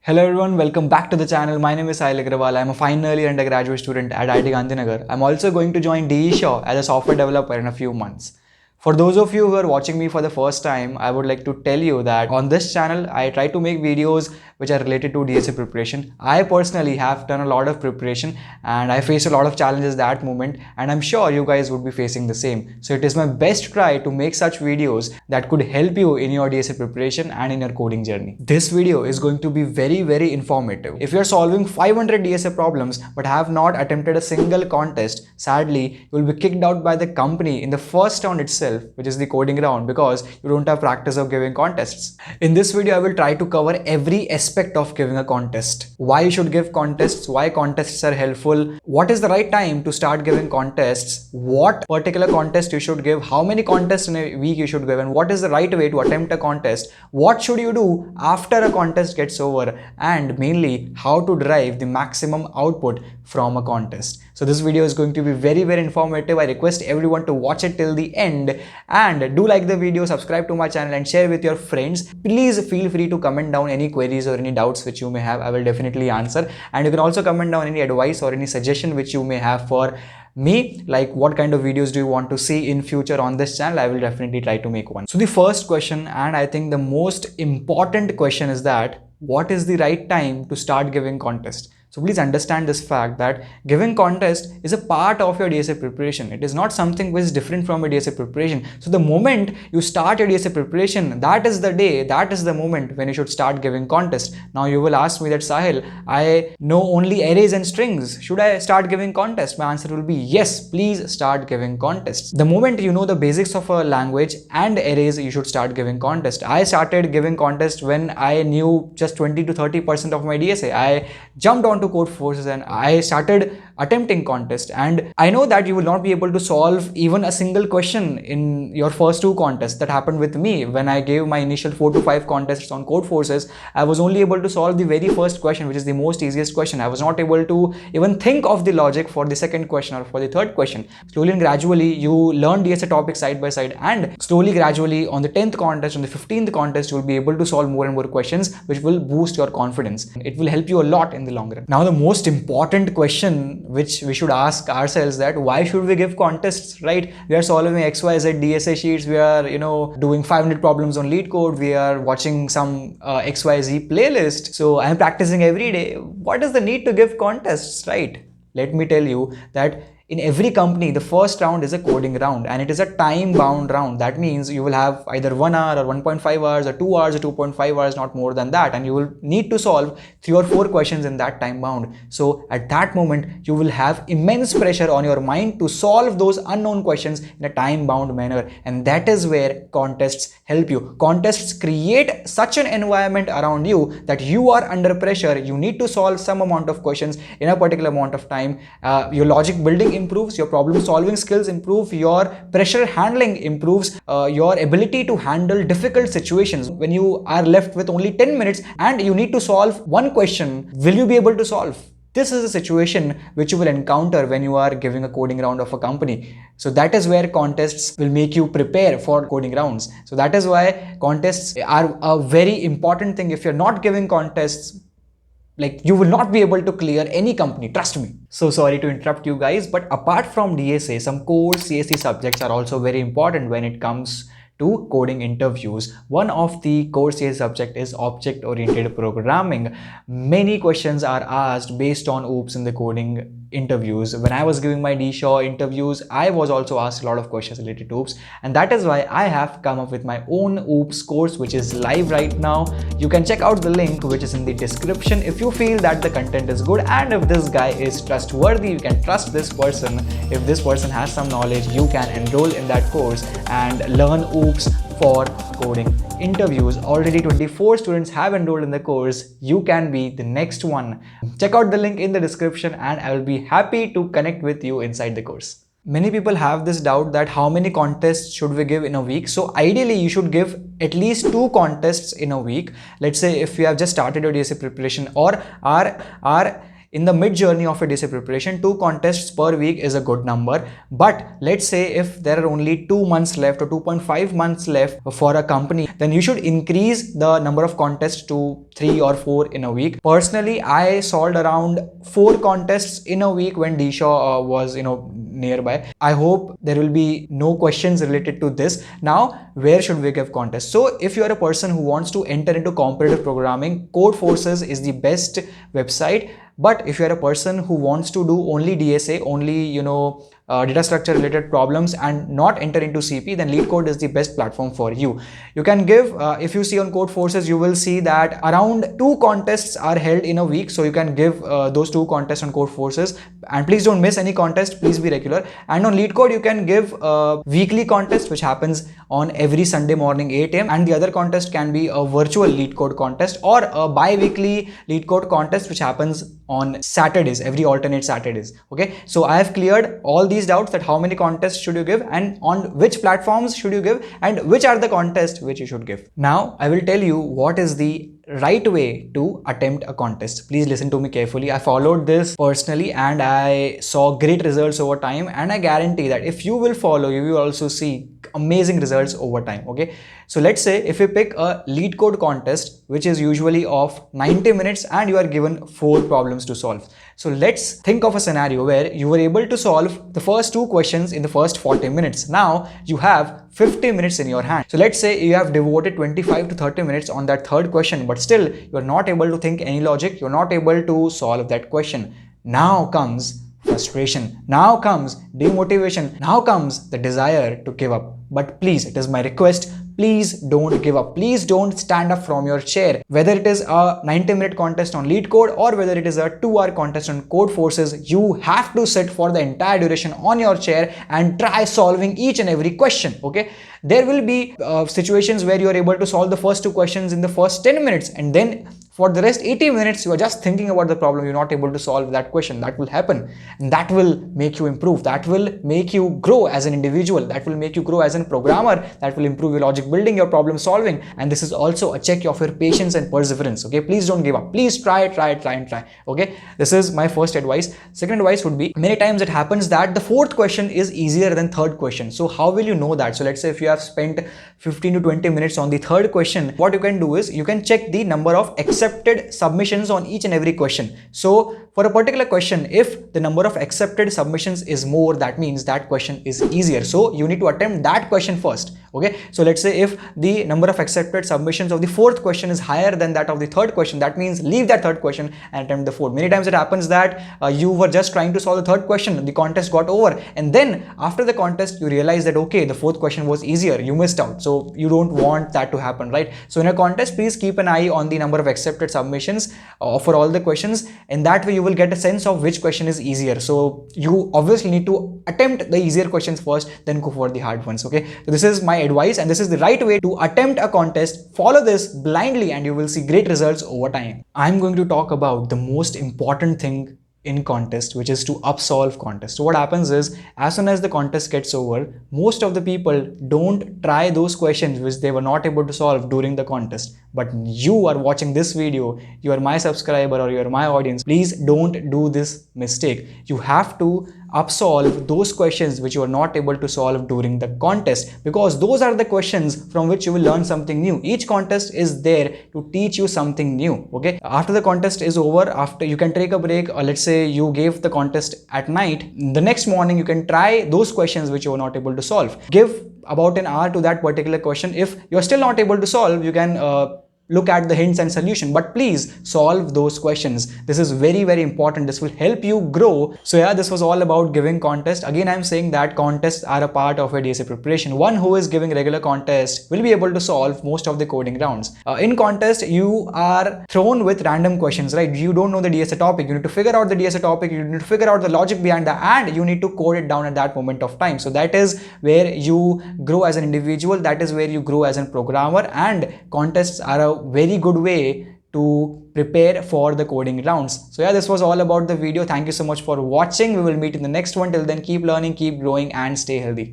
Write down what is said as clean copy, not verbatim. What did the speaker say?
Hello everyone, welcome back to the channel. My name is Sahil Agrawal. I'm a final year undergraduate student at IIT Gandhinagar. I'm also going to join D.E.Shaw as a software developer in a few months. For those of you who are watching me for the first time, I would like to tell you that on this channel, I try to make videos which are related to DSA preparation. I personally have done a lot of preparation and I faced a lot of challenges that moment, and I'm sure you guys would be facing the same. So it is my best try to make such videos that could help you in your DSA preparation and in your coding journey. This video is going to be very informative. If you're solving 500 DSA problems but have not attempted a single contest, sadly, you will be kicked out by the company in the first round itself, which is the coding round, because you don't have practice of giving contests. In this video, I will try to cover every aspect of giving a contest. Why you should give contests, why contests are helpful, what is the right time to start giving contests, what particular contest you should give, how many contests in a week you should give, and what is the right way to attempt a contest, what should you do after a contest gets over, and mainly how to derive the maximum output from a contest. So this video is going to be very informative. I request everyone to watch it till the end, and do like the video, subscribe to my channel and share with your friends. Please feel free to comment down any queries or any doubts which you may have. I will definitely answer, and you can also comment down any advice or any suggestion which you may have for me, like what kind of videos do you want to see in future on this channel. I will definitely try to make one. So the first question, and I think the most important question, is that what is the right time to start giving contest? So please understand this fact that giving contest is a part of your DSA preparation. It is not something which is different from your DSA preparation. So the moment you start your DSA preparation, that is the day, that is the moment when you should start giving contest. Now you will ask me that, Sahil, I know only arrays and strings. Should I start giving contest? My answer will be yes, please start giving contests. The moment you know the basics of a language and arrays, you should start giving contest. I started giving contest when I knew just 20 to 30% of my DSA. I jumped on to Codeforces and I started attempting contest, and I know that you will not be able to solve even a single question in your first two contests. That happened with me when I gave my initial 4 to 5 contests on Codeforces. I was only able to solve the very first question, which is the most easiest question. I was not able to even think of the logic for the second question or for the third question. Slowly and gradually you learn DSA topics side by side, and slowly gradually on the 10th contest, on the 15th contest, you will be able to solve more and more questions, which will boost your confidence. It will help you a lot in the long run. Now the most important question which we should ask ourselves, that why should we give contests, right? We are solving XYZ DSA sheets, we are doing 500 problems on Leetcode, we are watching some XYZ playlist, so I am practicing every day. What is the need to give contests, right? Let me tell you that in every company, the first round is a coding round, and it is a time-bound round. That means you will have either 1 hour or 1.5 hours or 2 hours or 2.5 hours, not more than that, and you will need to solve 3 or 4 questions in that time bound. So at that moment, you will have immense pressure on your mind to solve those unknown questions in a time-bound manner, and that is where contests help you. Contests create such an environment around you that you are under pressure. You need to solve some amount of questions in a particular amount of time. Your logic building improves, your problem solving skills improve, your pressure handling improves, your ability to handle difficult situations. When you are left with only 10 minutes and you need to solve one question, will you be able to solve? This is a situation which you will encounter when you are giving a coding round of a company. So that is where contests will make you prepare for coding rounds. So that is why contests are a very important thing. If you're not giving contests, like, you will not be able to clear any company, trust me. So sorry to interrupt you guys, but apart from DSA, some core CSE subjects are also very important when it comes to coding interviews. One of the core CSE subject is object-oriented programming. Many questions are asked based on OOPS in the coding interviews. When I was giving my D.E.Shaw interviews, I was also asked a lot of questions related to OOPS, and that is why I have come up with my own OOPS course, which is live right now. You can check out the link which is in the description. If you feel that the content is good and if this guy is trustworthy, you can trust this person. If this person has some knowledge, you can enroll in that course and learn OOPS for coding interviews. Already 24 students have enrolled in the course. You can be the next one. Check out the link in the description and I will be happy to connect with you inside the course. Many people have this doubt that how many contests should we give in a week. So ideally you should give at least 2 contests in a week. Let's say if you have just started your DSA preparation or are in the mid journey of a DSA preparation, 2 contests per week is a good number. But let's say if there are only 2 months left or 2.5 months left for a company, then you should increase the number of contests to 3 or 4 in a week. Personally, I solved around 4 contests in a week when D.E.Shaw was nearby. I hope there will be no questions related to this. Now, where should we give contests? So if you are a person who wants to enter into competitive programming, Codeforces is the best website. But if you are a person who wants to do only DSA, only data structure related problems and not enter into CP, then Leetcode is the best platform for you. You can give, if you see on Codeforces, you will see that around 2 contests are held in a week. So you can give those 2 contests on Codeforces, and please don't miss any contest, please be regular. And on Leetcode, you can give a weekly contest which happens on every Sunday morning 8 AM, and the other contest can be a virtual Leetcode contest or a bi-weekly Leetcode contest which happens on Saturdays, every alternate Saturdays. Okay, so I have cleared all these doubts, that how many contests should you give and on which platforms should you give and which are the contests which you should give. Now I will tell you what is the right way to attempt a contest. Please listen to me carefully. I followed this personally and I saw great results over time, and I guarantee that if you will follow, you will also see amazing results over time. Okay, so let's say if you pick a Leetcode contest which is usually of 90 minutes and you are given 4 problems to solve. So let's think of a scenario where you were able to solve the first 2 questions in the first 40 minutes. Now you have 50 minutes in your hand. So let's say you have devoted 25 to 30 minutes on that third question, but still you are not able to think any logic, you're not able to solve that question. Now comes frustration, now comes demotivation, now comes the desire to give up. But please, it is my request, please don't give up. Please don't stand up from your chair. Whether it is a 90-minute contest on Leetcode or whether it is a 2-hour contest on Codeforces, you have to sit for the entire duration on your chair and try solving each and every question. Okay, there will be situations where you are able to solve the first 2 questions in the first 10 minutes, and then for the rest 80 minutes you are just thinking about the problem, you're not able to solve that question. That will happen, and that will make you improve, that will make you grow as an individual, that will make you grow as a programmer, that will improve your logic building, your problem solving, and this is also a check of your patience and perseverance. Okay, please don't give up, please try. Okay, this is my first advice. Second advice would be, many times it happens that the 4th question is easier than 3rd question. So how will you know that? So let's say if you have spent 15 to 20 minutes on the 3rd question, what you can do is you can check the number of accepted submissions on each and every question. So for a particular question, if the number of accepted submissions is more, that means that question is easier. So you need to attempt that question first. Okay, so let's say if the number of accepted submissions of the 4th question is higher than that of the 3rd question, that means leave that 3rd question and attempt the 4th. Many times it happens that you were just trying to solve the 3rd question, the contest got over, and then after the contest you realize that okay, the 4th question was easier, you missed out. So you don't want that to happen, right? So in a contest, please keep an eye on the number of accepted submissions for all the questions, and that way you will get a sense of which question is easier. So you obviously need to attempt the easier questions first, then go for the hard ones. Okay, so this is my advice and this is the right way to attempt a contest. Follow this blindly and you will see great results over time. I'm going to talk about the most important thing in contest, which is to upsolve contest. So what happens is, as soon as the contest gets over, most of the people don't try those questions which they were not able to solve during the contest. But you are watching this video, you are my subscriber or you are my audience, please don't do this mistake. You have to upsolve those questions which you are not able to solve during the contest, because those are the questions from which you will learn something new. Each contest is there to teach you something new. Okay, after the contest is over, after you can take a break, or let's say you gave the contest at night, the next morning you can try those questions which you were not able to solve. Give about an hour to that particular question. If you're still not able to solve, you can look at the hints and solution, but please solve those questions. This is very, very important. This will help you grow. So yeah, this was all about giving contest. Again, I'm saying that contests are a part of a DSA preparation. One who is giving regular contest will be able to solve most of the coding rounds. In contest, you are thrown with random questions, right? You don't know the DSA topic. You need to figure out the DSA topic. You need to figure out the logic behind that, and you need to code it down at that moment of time. So that is where you grow as an individual. That is where you grow as a programmer, and contests are a very good way to prepare for the coding rounds. So yeah, this was all about the video. Thank you so much for watching. We will meet in the next one. Till then, keep learning, keep growing, and stay healthy.